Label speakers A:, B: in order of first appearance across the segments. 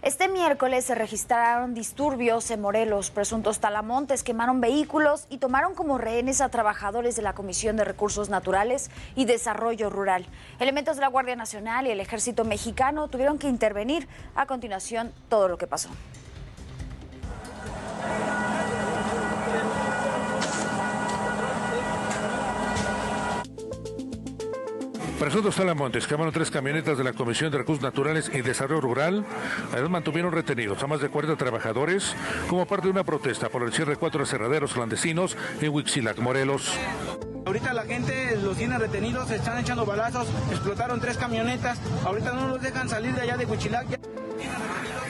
A: Este miércoles se registraron disturbios en Morelos. Presuntos talamontes quemaron vehículos y tomaron como rehenes a trabajadores de la Comisión de Recursos Naturales y Desarrollo Rural. Elementos de la Guardia Nacional y el Ejército Mexicano tuvieron que intervenir. A continuación, todo lo que pasó.
B: Presuntos talamontes quemaron 3 camionetas de la Comisión de Recursos Naturales y Desarrollo Rural. Además, mantuvieron retenidos a más de 40 trabajadores como parte de una protesta por el cierre de 4 aserraderos clandestinos en Huitzilac, Morelos.
C: Ahorita la gente los tiene retenidos, se están echando balazos, explotaron 3 camionetas, ahorita no los dejan salir de allá de Huitzilac.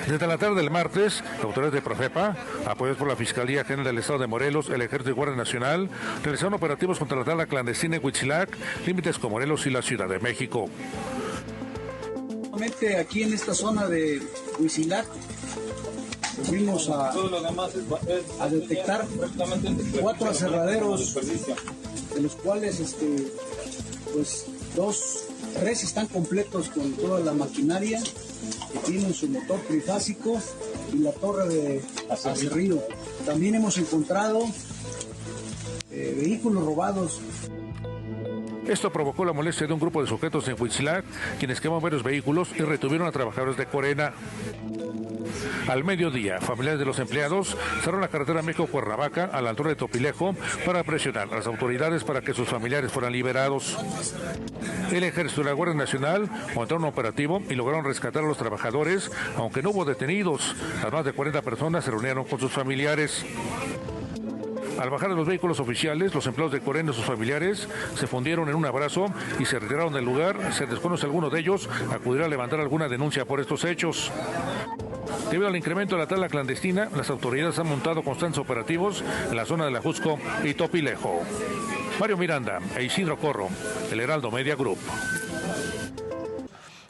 B: Desde la tarde del martes, autoridades de Profepa, apoyados por la Fiscalía General del Estado de Morelos, el Ejército y Guardia Nacional, realizaron operativos contra la tala clandestina en Huitzilac, límites con Morelos y la Ciudad de México.
D: Aquí en esta zona de Huitzilac, fuimos a detectar 4 aserraderos, de los cuales pues 3 están completos con toda la maquinaria, que tienen su motor trifásico y la torre de aserrío. También hemos encontrado vehículos robados.
B: Esto provocó la molestia de un grupo de sujetos en Huitzilac, quienes quemaron varios vehículos y retuvieron a trabajadores de Corena. Al mediodía, familiares de los empleados cerraron la carretera México-Cuernavaca a la altura de Topilejo para presionar a las autoridades para que sus familiares fueran liberados. El Ejército y la Guardia Nacional montaron un operativo y lograron rescatar a los trabajadores, aunque no hubo detenidos. Las más de 40 personas se reunieron con sus familiares. Al bajar de los vehículos oficiales, los empleados de Corena y sus familiares se fundieron en un abrazo y se retiraron del lugar. Se desconoce alguno de ellos acudirá a levantar alguna denuncia por estos hechos. Debido al incremento de la tala clandestina, las autoridades han montado constantes operativos en la zona de la Jusco y Topilejo. Mario Miranda e Isidro Corro, El Heraldo Media Group.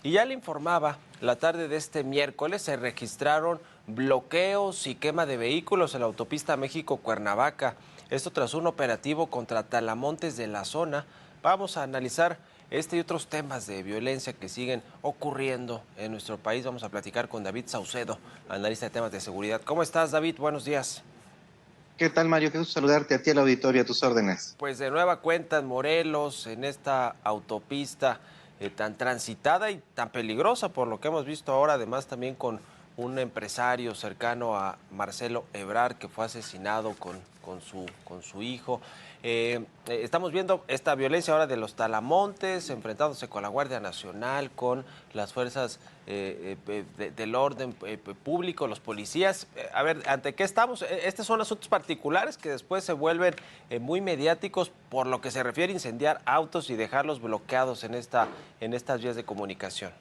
E: Y ya le informaba, la tarde de este miércoles se registraron bloqueos y quema de vehículos en la autopista México-Cuernavaca. Esto tras un operativo contra talamontes de la zona. Vamos a analizar este y otros temas de violencia que siguen ocurriendo en nuestro país. Vamos a platicar con David Saucedo, analista de temas de seguridad. ¿Cómo estás, David? Buenos días.
F: ¿Qué tal, Mario? Qué gusto saludarte a ti, al auditorio, a tus órdenes.
E: Pues de nueva cuenta en Morelos, en esta autopista tan transitada y tan peligrosa por lo que hemos visto ahora, además también con un empresario cercano a Marcelo Ebrard que fue asesinado con su hijo. Estamos viendo esta violencia ahora de los talamontes, enfrentándose con la Guardia Nacional, con las fuerzas del orden público, los policías. A ver, ¿ante qué estamos? Estos son asuntos particulares que después se vuelven muy mediáticos por lo que se refiere a incendiar autos y dejarlos bloqueados en estas vías de comunicación.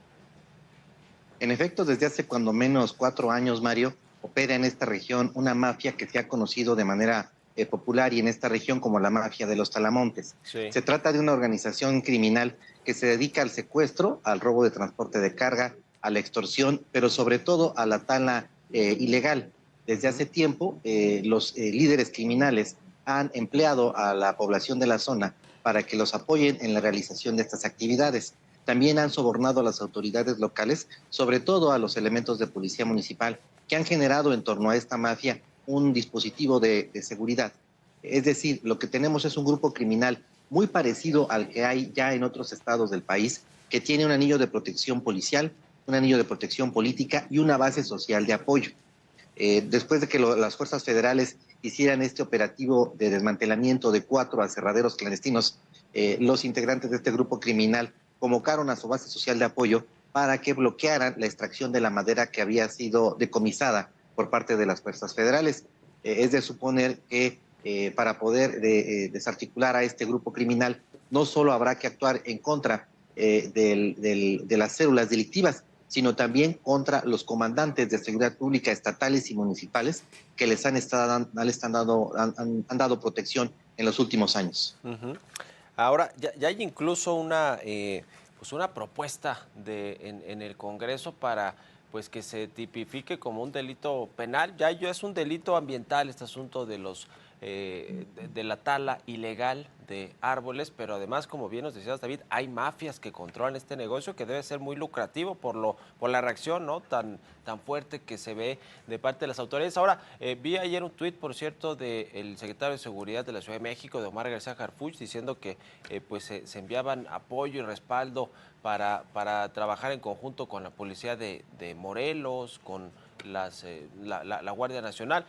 F: En efecto, desde hace cuando menos 4 años, Mario, opera en esta región una mafia que se ha conocido de manera popular y en esta región como la mafia de los talamontes.
E: Sí.
F: Se trata de una organización criminal que se dedica al secuestro, al robo de transporte de carga, a la extorsión, pero sobre todo a la tala ilegal. Desde hace tiempo, los líderes criminales han empleado a la población de la zona para que los apoyen en la realización de estas actividades. También han sobornado a las autoridades locales, sobre todo a los elementos de policía municipal, que han generado en torno a esta mafia un dispositivo de seguridad. Es decir, lo que tenemos es un grupo criminal muy parecido al que hay ya en otros estados del país, que tiene un anillo de protección policial, un anillo de protección política y una base social de apoyo. Después de que las fuerzas federales hicieran este operativo de desmantelamiento de 4 aserraderos clandestinos, los integrantes de este grupo criminal convocaron a su base social de apoyo para que bloquearan la extracción de la madera que había sido decomisada por parte de las fuerzas federales. Es de suponer que para poder desarticular a este grupo criminal, no solo habrá que actuar en contra de las células delictivas, sino también contra los comandantes de seguridad pública estatales y municipales que les han dado protección en los últimos años.
E: Uh-huh. Ahora, ya hay incluso una propuesta en el Congreso para pues que se tipifique como un delito penal. Ya es un delito ambiental este asunto de la tala ilegal de árboles, pero además, como bien nos decías, David, hay mafias que controlan este negocio que debe ser muy lucrativo por la reacción, ¿no?, tan fuerte que se ve de parte de las autoridades. Ahora, vi ayer un tuit, por cierto, del secretario de Seguridad de la Ciudad de México, de Omar García Harfuch, diciendo que pues se enviaban apoyo y respaldo para trabajar en conjunto con la policía de Morelos, con la Guardia Nacional.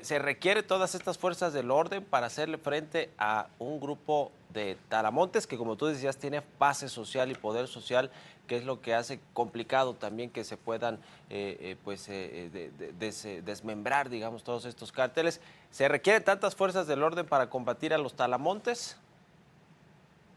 E: Se requiere todas estas fuerzas del orden para hacerle frente a un grupo de talamontes que, como tú decías, tiene base social y poder social, que es lo que hace complicado también que se puedan desmembrar, digamos, todos estos cárteles. ¿Se requieren tantas fuerzas del orden para combatir a los talamontes?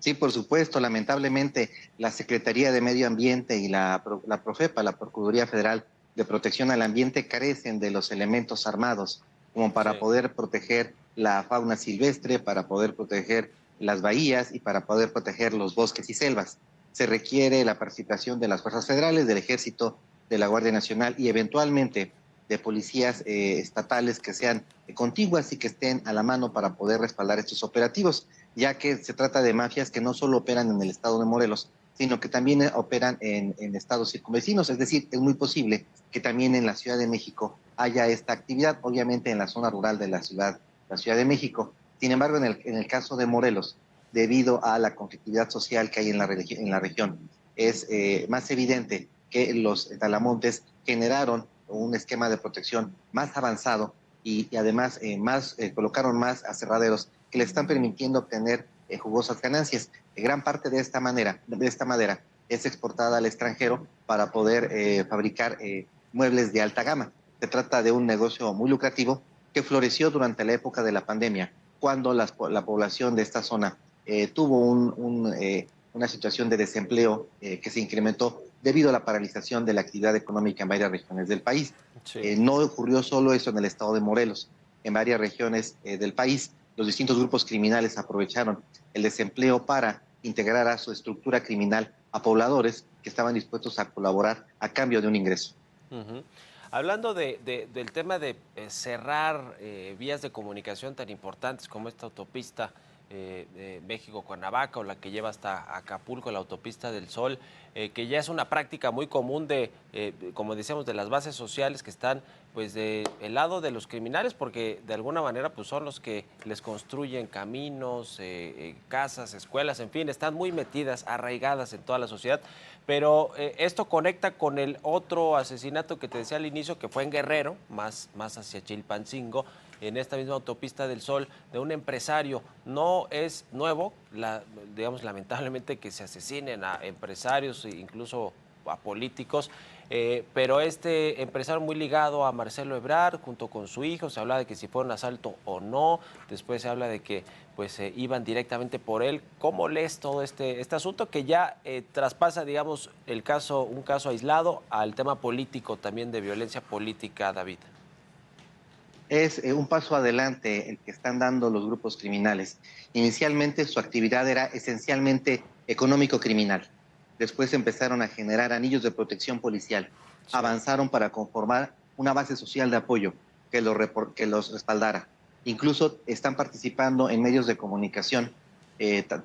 F: Sí, por supuesto. Lamentablemente, la Secretaría de Medio Ambiente y la Profepa, la Procuraduría Federal de Protección al Ambiente, carecen de los elementos armados como para poder proteger la fauna silvestre, para poder proteger las bahías y para poder proteger los bosques y selvas. Se requiere la participación de las fuerzas federales, del Ejército, de la Guardia Nacional y eventualmente de policías estatales que sean contiguas y que estén a la mano para poder respaldar estos operativos, ya que se trata de mafias que no solo operan en el estado de Morelos, sino que también operan en estados circunvecinos. Es decir, es muy posible que también en la Ciudad de México haya esta actividad, obviamente en la zona rural de la Ciudad de México. Sin embargo, en el caso de Morelos, debido a la conflictividad social que hay en la región, es más evidente que los talamontes generaron un esquema de protección más avanzado y además colocaron más aserraderos que le están permitiendo obtener jugosas ganancias. Gran parte de esta madera es exportada al extranjero para poder fabricar muebles de alta gama. Se trata de un negocio muy lucrativo que floreció durante la época de la pandemia, cuando la población de esta zona tuvo una situación de desempleo que se incrementó debido a la paralización de la actividad económica en varias regiones del país. Sí. No ocurrió solo eso en el estado de Morelos. En varias regiones del país, los distintos grupos criminales aprovecharon el desempleo para integrar a su estructura criminal a pobladores que estaban dispuestos a colaborar a cambio de un ingreso.
E: Hablando del tema de cerrar vías de comunicación tan importantes como esta autopista México-Cuernavaca o la que lleva hasta Acapulco, la autopista del Sol, que ya es una práctica muy común como decíamos, de las bases sociales que están pues del lado de los criminales, porque de alguna manera pues son los que les construyen caminos, casas, escuelas, en fin, están muy metidas, arraigadas en toda la sociedad. Pero esto conecta con el otro asesinato que te decía al inicio, que fue en Guerrero, más hacia Chilpancingo, en esta misma autopista del Sol, de un empresario. No es nuevo, digamos, lamentablemente, que se asesinen a empresarios e incluso a políticos, pero este empresario muy ligado a Marcelo Ebrard, junto con su hijo, se habla de que si fue un asalto o no, después se habla de que pues iban directamente por él. ¿Cómo lees todo este asunto que ya traspasa, digamos, un caso aislado al tema político, también de violencia política, David?
F: Es un paso adelante el que están dando los grupos criminales. Inicialmente su actividad era esencialmente económico-criminal. Después empezaron a generar anillos de protección policial. Sí. Avanzaron para conformar una base social de apoyo que los respaldara. Incluso están participando en medios de comunicación,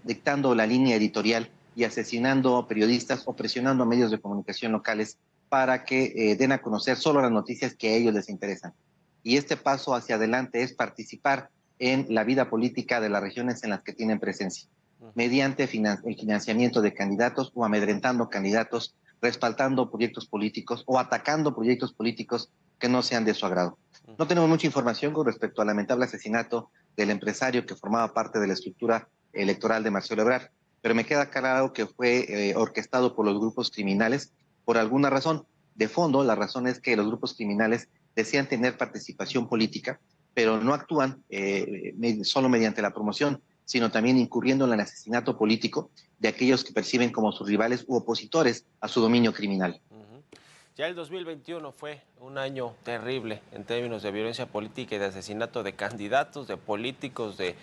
F: dictando la línea editorial y asesinando periodistas o presionando a medios de comunicación locales para que den a conocer solo las noticias que a ellos les interesan. Y este paso hacia adelante es participar en la vida política de las regiones en las que tienen presencia, mediante el financiamiento de candidatos o amedrentando candidatos, respaldando proyectos políticos o atacando proyectos políticos que no sean de su agrado. No tenemos mucha información con respecto al lamentable asesinato del empresario que formaba parte de la estructura electoral de Marcelo Ebrard, pero me queda claro que fue orquestado por los grupos criminales por alguna razón. De fondo, la razón es que los grupos criminales desean tener participación política, pero no actúan solo mediante la promoción, sino también incurriendo en el asesinato político de aquellos que perciben como sus rivales u opositores a su dominio criminal.
E: Ya el 2021 fue un año terrible en términos de violencia política y de asesinato de candidatos, de políticos, de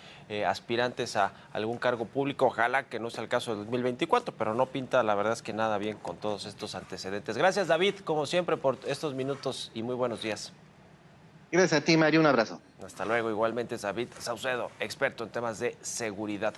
E: aspirantes a algún cargo público. Ojalá que no sea el caso del 2024, pero no pinta, la verdad es que nada bien con todos estos antecedentes. Gracias, David, como siempre, por estos minutos y muy buenos días.
F: Gracias a ti, Mario. Un abrazo.
E: Hasta luego. Igualmente, David Saucedo, experto en temas de seguridad.